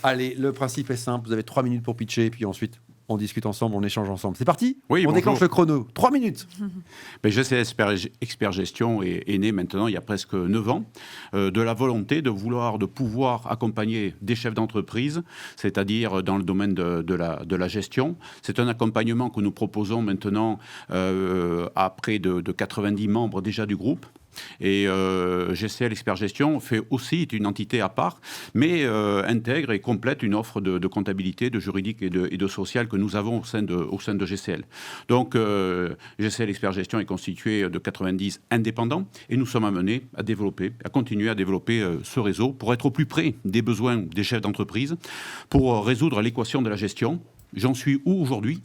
Allez, le principe est simple. Vous avez 3 minutes pour pitcher, puis ensuite, on discute ensemble, on échange ensemble. C'est parti ? Oui, on déclenche le chrono. 3 minutes. GCL Expert Gestion est né maintenant, il y a presque 9 ans, de la volonté de pouvoir accompagner des chefs d'entreprise, c'est-à-dire dans le domaine de la gestion. C'est un accompagnement que nous proposons maintenant à près de 90 membres déjà du groupe. Et GCL Expert Gestion est une entité à part, mais intègre et complète une offre de comptabilité, de juridique et de social que nous avons au sein de GCL. Donc GCL Expert Gestion est constitué de 90 indépendants et nous sommes amenés à continuer à développer ce réseau pour être au plus près des besoins des chefs d'entreprise, pour résoudre l'équation de la gestion. J'en suis où aujourd'hui ?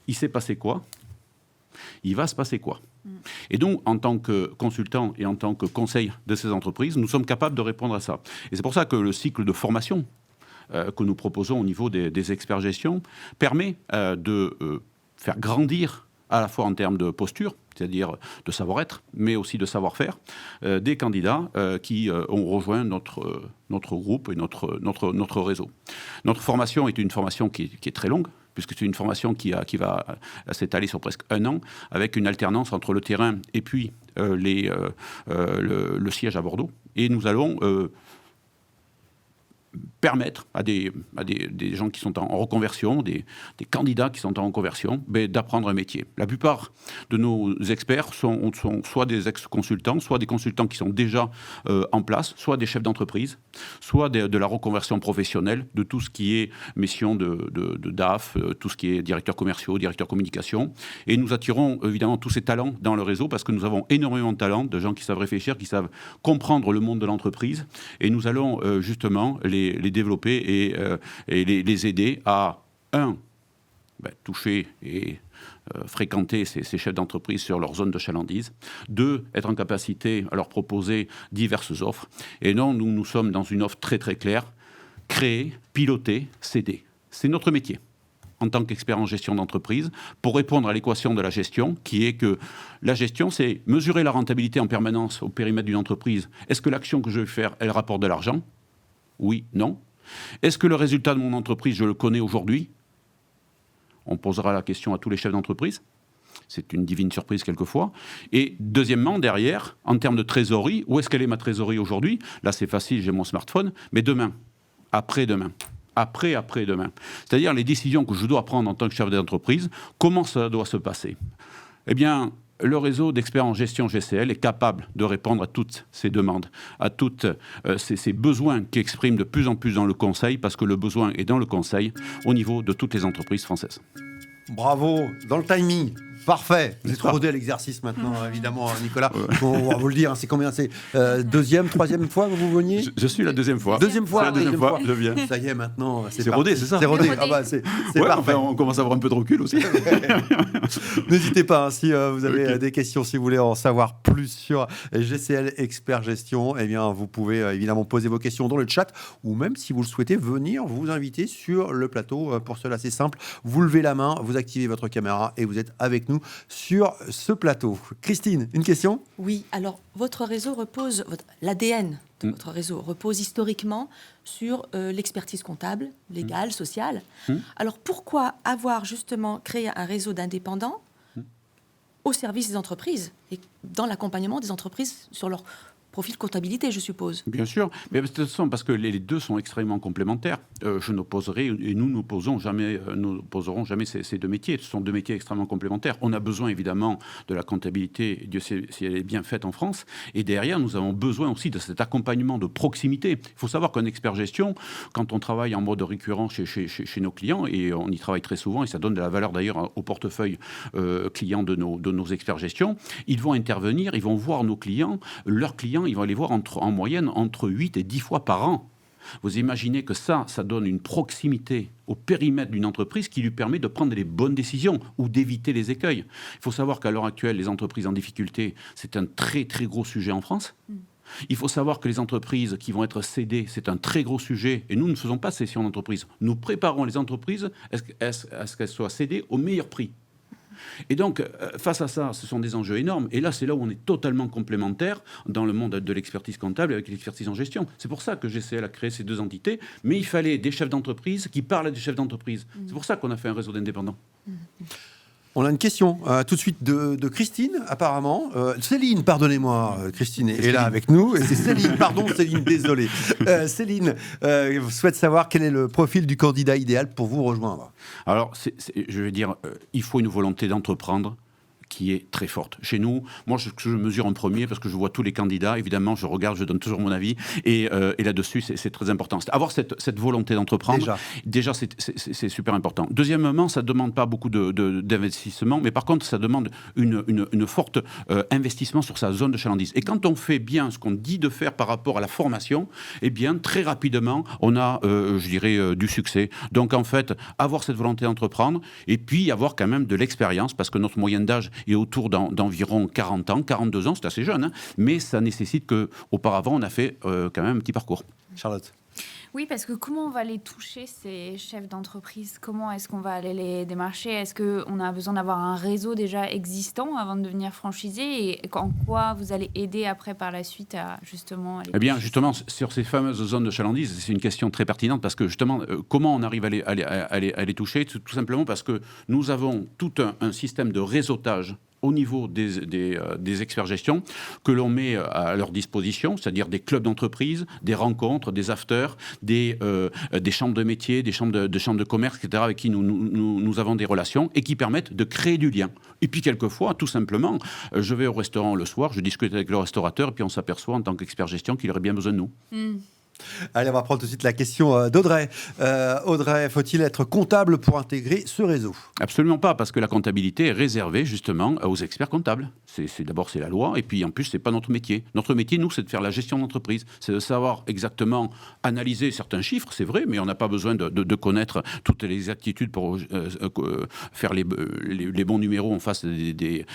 Il s'est passé quoi ? Il va se passer quoi ? Et donc, en tant que consultant et en tant que conseil de ces entreprises, nous sommes capables de répondre à ça. Et c'est pour ça que le cycle de formation que nous proposons au niveau des experts gestion permet de faire grandir à la fois en termes de posture, c'est-à-dire de savoir-être, mais aussi de savoir-faire, des candidats qui ont rejoint notre groupe et notre réseau. Notre formation est une formation qui est très longue, puisque c'est une formation qui va s'étaler sur presque 1 an, avec une alternance entre le terrain et puis le siège à Bordeaux. Et nous allons permettre à des gens qui sont en reconversion, des candidats qui sont en reconversion, d'apprendre un métier. La plupart de nos experts sont soit des ex-consultants, soit des consultants qui sont déjà en place, soit des chefs d'entreprise, soit de la reconversion professionnelle, de tout ce qui est mission de DAF, tout ce qui est directeur commerciaux, directeur communication. Et nous attirons évidemment tous ces talents dans le réseau parce que nous avons énormément de talents, de gens qui savent réfléchir, qui savent comprendre le monde de l'entreprise. Et nous allons justement les développer et les aider à, toucher et fréquenter ces chefs d'entreprise sur leur zone de chalandise. 2, être en capacité à leur proposer diverses offres. Et non, nous sommes dans une offre très très claire, créer, piloter, céder. C'est notre métier en tant qu'expert en gestion d'entreprise, pour répondre à l'équation de la gestion, qui est que la gestion, c'est mesurer la rentabilité en permanence au périmètre d'une entreprise. Est-ce que l'action que je vais faire, elle rapporte de l'argent ? Oui, non. Est-ce que le résultat de mon entreprise, je le connais aujourd'hui ? On posera la question à tous les chefs d'entreprise. C'est une divine surprise quelquefois. Et deuxièmement, derrière, en termes de trésorerie, où est-ce qu'elle est ma trésorerie aujourd'hui ? Là, c'est facile, j'ai mon smartphone. Mais demain, après-demain, après-après-demain. C'est-à-dire les décisions que je dois prendre en tant que chef d'entreprise, comment ça doit se passer ? Eh bien, le réseau d'experts en gestion GCL est capable de répondre à toutes ces demandes, à tous ces besoins qui expriment de plus en plus dans le conseil, parce que le besoin est dans le conseil au niveau de toutes les entreprises françaises. Bravo, dans le timing. Parfait. Vous êtes rodé à l'exercice maintenant, évidemment, Nicolas. On va vous le dire, c'est combien ? C'est deuxième, troisième fois que vous veniez ? Je suis la deuxième fois. Deuxième fois, deuxième fois, je viens. Ça y est, maintenant, c'est rodé, c'est ça ? C'est rodé. Ah bah, c'est parfait. Enfin, on commence à avoir un peu de recul aussi. N'hésitez pas, si vous avez des questions, si vous voulez en savoir plus sur GCL Expert Gestion, eh bien, vous pouvez évidemment poser vos questions dans le chat, ou même, si vous le souhaitez, venir vous inviter sur le plateau. Pour cela, c'est simple. Vous levez la main, vous activez votre caméra et vous êtes avec nous sur ce plateau. Christine, une question ? Oui, alors votre réseau repose, l'ADN de votre réseau repose historiquement sur l'expertise comptable, légale, sociale. Alors pourquoi avoir justement créé un réseau d'indépendants au service des entreprises et dans l'accompagnement des entreprises sur leur profil comptabilité, je suppose. Bien sûr, mais de toute façon, parce que les deux sont extrêmement complémentaires. Je n'opposerai, et nous n'opposerons jamais ces deux métiers. Ce sont deux métiers extrêmement complémentaires. On a besoin évidemment de la comptabilité, Dieu sait si elle est bien faite en France, et derrière, nous avons besoin aussi de cet accompagnement de proximité. Il faut savoir qu'un expert gestion, quand on travaille en mode récurrent chez nos clients, et on y travaille très souvent, et ça donne de la valeur d'ailleurs au portefeuille client de nos experts gestion, ils vont intervenir, ils vont voir nos clients, leurs clients, ils vont les voir en moyenne entre 8 et 10 fois par an. Vous imaginez que ça donne une proximité au périmètre d'une entreprise qui lui permet de prendre les bonnes décisions ou d'éviter les écueils. Il faut savoir qu'à l'heure actuelle, les entreprises en difficulté, c'est un très très gros sujet en France. Il faut savoir que les entreprises qui vont être cédées, c'est un très gros sujet. Et nous ne faisons pas cession d'entreprise. Nous préparons les entreprises à ce qu'elles soient cédées au meilleur prix. Et donc, face à ça, ce sont des enjeux énormes. Et là, c'est là où on est totalement complémentaires dans le monde de l'expertise comptable avec l'expertise en gestion. C'est pour ça que GCL a créé ces deux entités. Mais il fallait des chefs d'entreprise qui parlent à des chefs d'entreprise. C'est pour ça qu'on a fait un réseau d'indépendants. On a une question tout de suite de Christine, apparemment. Céline, pardonnez-moi, Christine est là avec nous. Et c'est Céline, pardon Céline, désolé. Céline souhaite savoir quel est le profil du candidat idéal pour vous rejoindre. Alors, je vais dire, il faut une volonté d'entreprendre qui est très forte. Chez nous, moi, je mesure en premier parce que je vois tous les candidats. Évidemment, je regarde, je donne toujours mon avis. Et là-dessus, c'est très important. Avoir cette volonté d'entreprendre, déjà c'est super important. Deuxièmement, ça ne demande pas beaucoup d'investissement, mais par contre, ça demande une forte investissement sur sa zone de chalandise. Et quand on fait bien ce qu'on dit de faire par rapport à la formation, eh bien, très rapidement, on a, je dirais, du succès. Donc, en fait, avoir cette volonté d'entreprendre et puis avoir quand même de l'expérience parce que notre moyenne d'âge est autour d'environ 40 ans, 42 ans, c'est assez jeune, hein, mais ça nécessite qu'auparavant, on a fait quand même un petit parcours. Charlotte. Oui, parce que comment on va les toucher, ces chefs d'entreprise? Comment est-ce qu'on va aller les démarcher? Est-ce qu'on a besoin d'avoir un réseau déjà existant avant de devenir franchisé? Et en quoi vous allez aider après par la suite à justement... Eh bien, justement, sur ces fameuses zones de chalandise, c'est une question très pertinente parce que justement, comment on arrive à les toucher? Tout simplement parce que nous avons tout un système de réseautage au niveau des experts gestion que l'on met à leur disposition, c'est-à-dire des clubs d'entreprise, des rencontres, des afters, des chambres de métiers, des chambres de commerce, etc., avec qui nous avons des relations et qui permettent de créer du lien. Et puis quelquefois, tout simplement, je vais au restaurant le soir, je discute avec le restaurateur et puis on s'aperçoit en tant qu'expert gestion qu'il aurait bien besoin de nous. Allez, on va prendre tout de suite la question d'Audrey. Audrey, faut-il être comptable pour intégrer ce réseau? Absolument pas, parce que la comptabilité est réservée justement aux experts comptables. D'abord, c'est la loi, et puis en plus, c'est pas notre métier. Notre métier, nous, c'est de faire la gestion d'entreprise. C'est de savoir exactement analyser certains chiffres, c'est vrai, mais on n'a pas besoin de connaître toutes les exactitudes pour faire les bons numéros en face des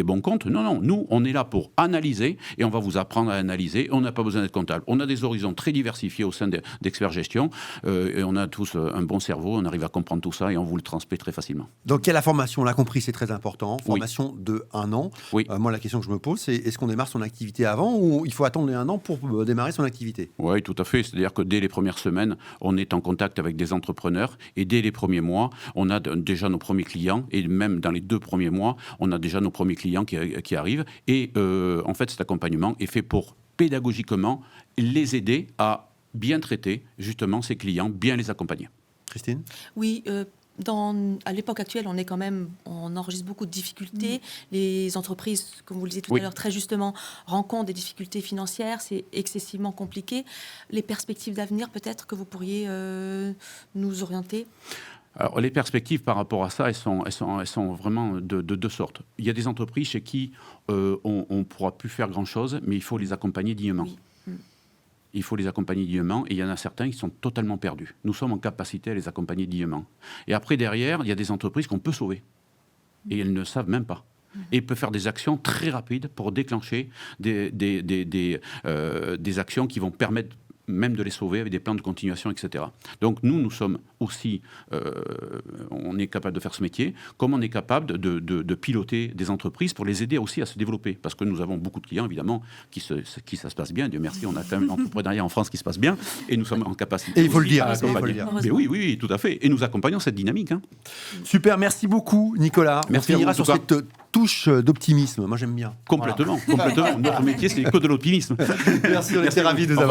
bons comptes. Non, nous, on est là pour analyser, et on va vous apprendre à analyser. On n'a pas besoin d'être comptable. On a des horizons très diversifiés au sein d'experts gestion, et on a tous un bon cerveau, on arrive à comprendre tout ça, et on vous le transmet très facilement. Donc, il y a la formation, on l'a compris, c'est très important. Formation de 1 an. Oui. Moi, la question que je me pose, c'est est-ce qu'on démarre son activité avant ou il faut attendre les 1 an pour démarrer son activité? Oui, tout à fait. C'est-à-dire que dès les premières semaines, on est en contact avec des entrepreneurs et dès les premiers mois, on a déjà nos premiers clients et même dans les 2 premiers mois, on a déjà nos premiers clients qui arrivent. Et en fait, cet accompagnement est fait pour pédagogiquement les aider à bien traiter justement ces clients, bien les accompagner. Christine? Oui, à l'époque actuelle, on enregistre beaucoup de difficultés. Les entreprises, comme vous le disiez tout à l'heure, très justement, rencontrent des difficultés financières. C'est excessivement compliqué. Les perspectives d'avenir, peut-être que vous pourriez nous orienter? Alors, les perspectives par rapport à ça, elles sont vraiment de 2 sortes. Il y a des entreprises chez qui on ne pourra plus faire grand-chose, mais il faut les accompagner dignement. Oui. Il faut les accompagner dignement, et il y en a certains qui sont totalement perdus. Nous sommes en capacité à les accompagner dignement. Et après, derrière, il y a des entreprises qu'on peut sauver. Et elles ne savent même pas. Et ils peuvent faire des actions très rapides pour déclencher des actions qui vont permettre même de les sauver avec des plans de continuation, etc. Donc nous sommes aussi, on est capable de faire ce métier, comme on est capable de piloter des entreprises pour les aider aussi à se développer. Parce que nous avons beaucoup de clients, évidemment, qui ça se passe bien. Dieu merci, on a quand même l'entrepreneuriat en France qui se passe bien, et nous sommes en capacité. Et il faut le dire. Mais oui, tout à fait. Et nous accompagnons cette dynamique. Super, merci beaucoup, Nicolas. Merci. On finira sur cette touche d'optimisme. Moi, j'aime bien. Complètement. Notre métier, c'est que de l'optimisme. Merci, on était ravis de vous avoir.